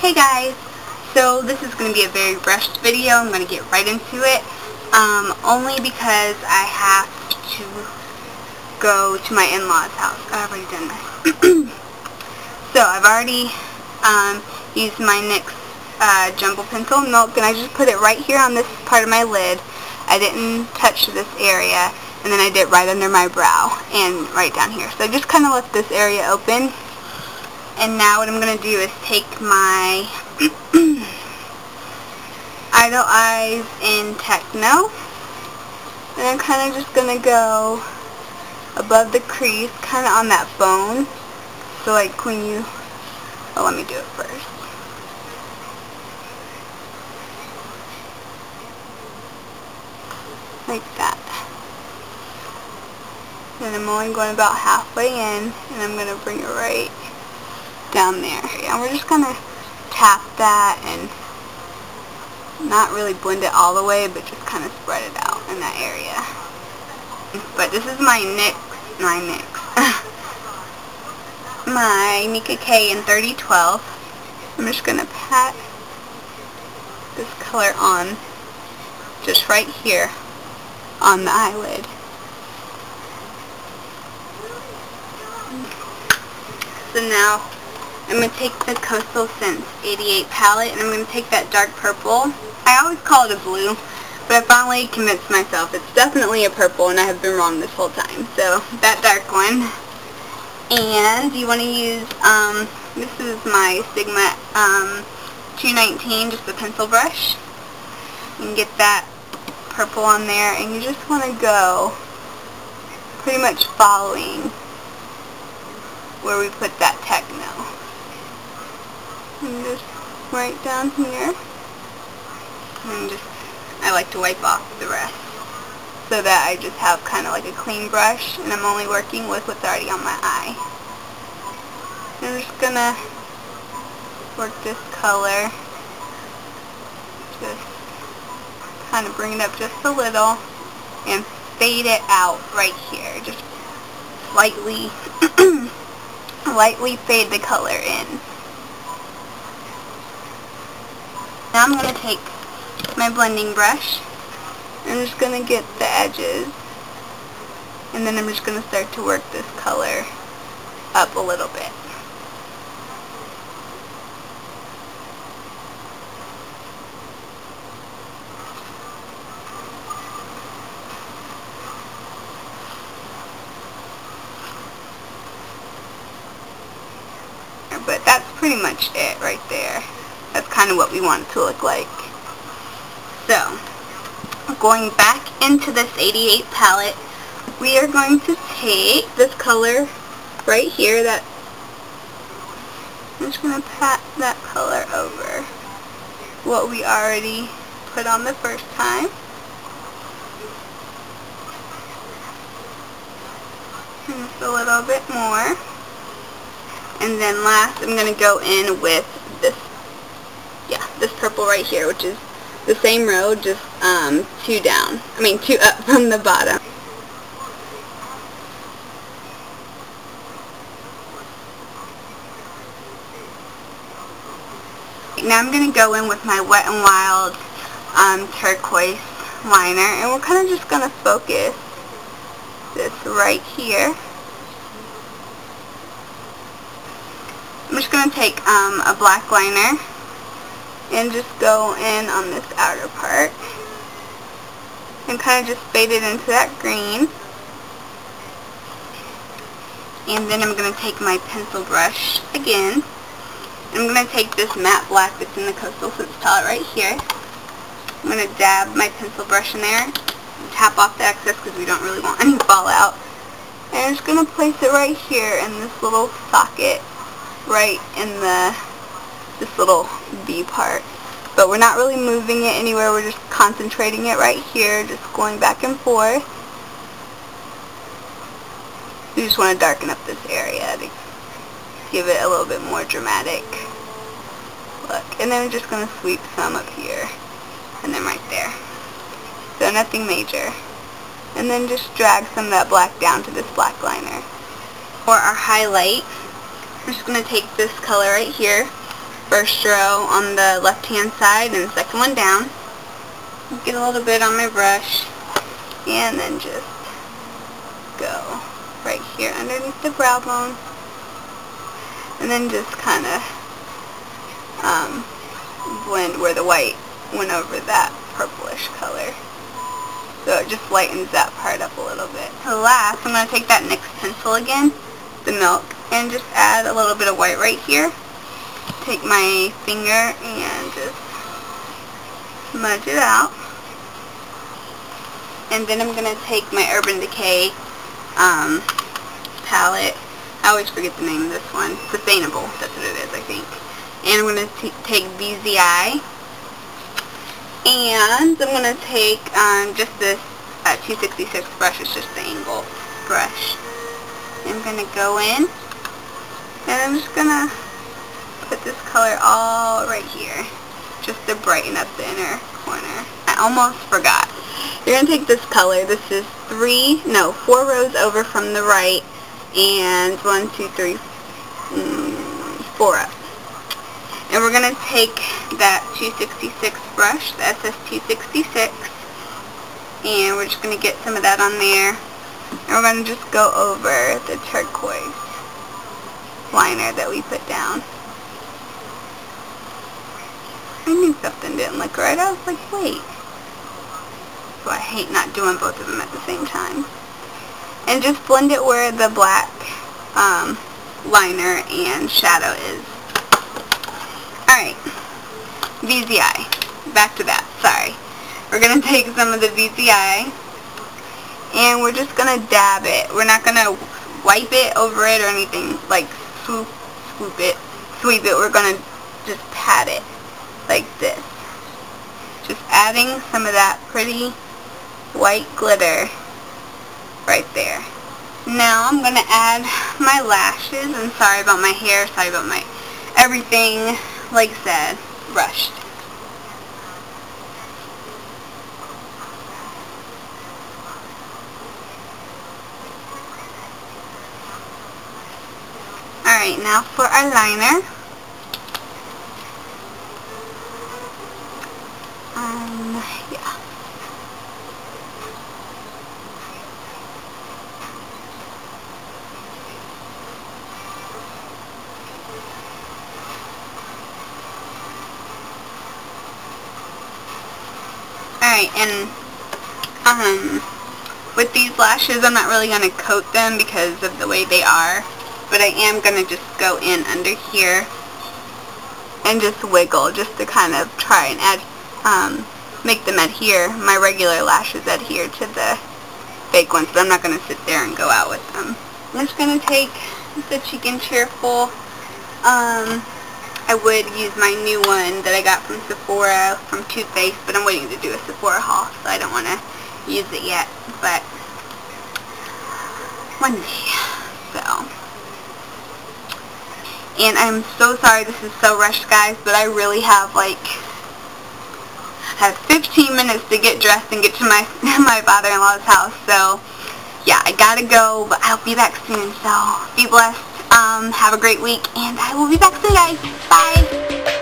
Hey guys, so this is going to be a very rushed video. I'm going to get right into it, only because I have to go to my in-laws' house. I've already done this. So I've already used my NYX jumbo pencil milk, and I just put it right here on this part of my lid. I didn't touch this area, and then I did it right under my brow and right down here. So I just kind of left this area open. And now what I'm going to do is take my Idle Eyes in Techno, and I'm kind of just going to go above the crease, kind of on that bone. So like when you, let me do it first. Like that. And I'm only going about halfway in, and I'm going to bring it right down there. And we're just going to tap that and not really blend it all the way, but just kind of spread it out in that area. But this is my my Nicka K in 3012. I'm just going to pat this color on just right here on the eyelid. So now I'm going to take the Coastal Scents 88 palette, and I'm going to take that dark purple. I always call it a blue, but I finally convinced myself it's definitely a purple, and I have been wrong this whole time. So that dark one. And you want to use, this is my Sigma 219, just a pencil brush. You can get that purple on there, and you just want to go pretty much following where we put that Techno. And just right down here. And just, I like to wipe off the rest, so that I just have kind of like a clean brush, and I'm only working with what's already on my eye. I'm just gonna work this color, just kind of bring it up just a little, and fade it out right here. Just lightly, lightly fade the color in. Now I'm going to take my blending brush. I'm just going to get the edges, and then I'm just going to start to work this color up a little bit. But that's pretty much it right there. That's kind of what we want it to look like. So, going back into this 88 palette, we are going to take this color right here. That I'm just going to pat that color over what we already put on the first time. And just a little bit more. And then last, I'm going to go in with this, this purple right here, which is the same row, just two up from the bottom. Now I'm going to go in with my Wet n Wild Turquoise liner, and we're kind of just going to focus this right here. I'm just going to take a black liner and just go in on this outer part and kind of just fade it into that green. And then I'm going to take my pencil brush again. I'm going to take this matte black that's in the Coastal Scents palette right here. I'm going to dab my pencil brush in there and tap off the excess because we don't really want any fallout. And I'm just going to place it right here in this little socket, right in this little V part. But we're not really moving it anywhere, we're just concentrating it right here, just going back and forth. You just want to darken up this area to give it a little bit more dramatic look. And then we're just going to sweep some up here, and then right there. So nothing major. And then just drag some of that black down to this black liner. For our highlight, I'm just going to take this color right here, first row on the left hand side and the second one down. Get a little bit on my brush and then just go right here underneath the brow bone, and then just kind of blend where the white went over that purplish color. So it just lightens that part up a little bit. So last, I'm going to take that NYX pencil again, the milk, and just add a little bit of white right here. Take my finger and just smudge it out. And then I'm going to take my Urban Decay palette. I always forget the name of this one. Sustainable, that's what it is, I think. And I'm going to take VZI. And I'm going to take just this 266 brush. It's just the angle brush. I'm going to go in. And I'm just going to put this color all right here, just to brighten up the inner corner. I almost forgot. You're going to take this color. This is 4 rows over from the right, and 1, 2, 3, 4 up. And we're going to take that 266 brush, the SS266, and we're just going to get some of that on there. And we're going to just go over the turquoise liner that we put down. I knew something didn't look right. I was like, wait. So I hate not doing both of them at the same time. And just blend it where the black liner and shadow is. Alright, VZI. Back to that, sorry. We're going to take some of the VZI and we're just going to dab it. We're not going to wipe it over it or anything, like sweep it. We're going to just pat it like this. Just adding some of that pretty white glitter right there. Now I'm going to add my lashes, and sorry about my hair, sorry about my everything, like I said, rushed. Alright, now for our liner. Yeah. Alright, and with these lashes, I'm not really going to coat them because of the way they are, but I am going to just go in under here and just wiggle, just to kind of try and add, make them adhere, my regular lashes adhere to the fake ones, but I'm not going to sit there and go out with them. I'm just going to take the Cheek and Cheerful. I would use my new one that I got from Sephora, from Too Faced, but I'm waiting to do a Sephora haul, so I don't want to use it yet, but one day, so. And I'm so sorry this is so rushed, guys, but I really have, have 15 minutes to get dressed and get to my father-in-law's house, so yeah, I gotta go, but I'll be back soon, so be blessed. Have a great week, and I will be back soon, guys. Bye!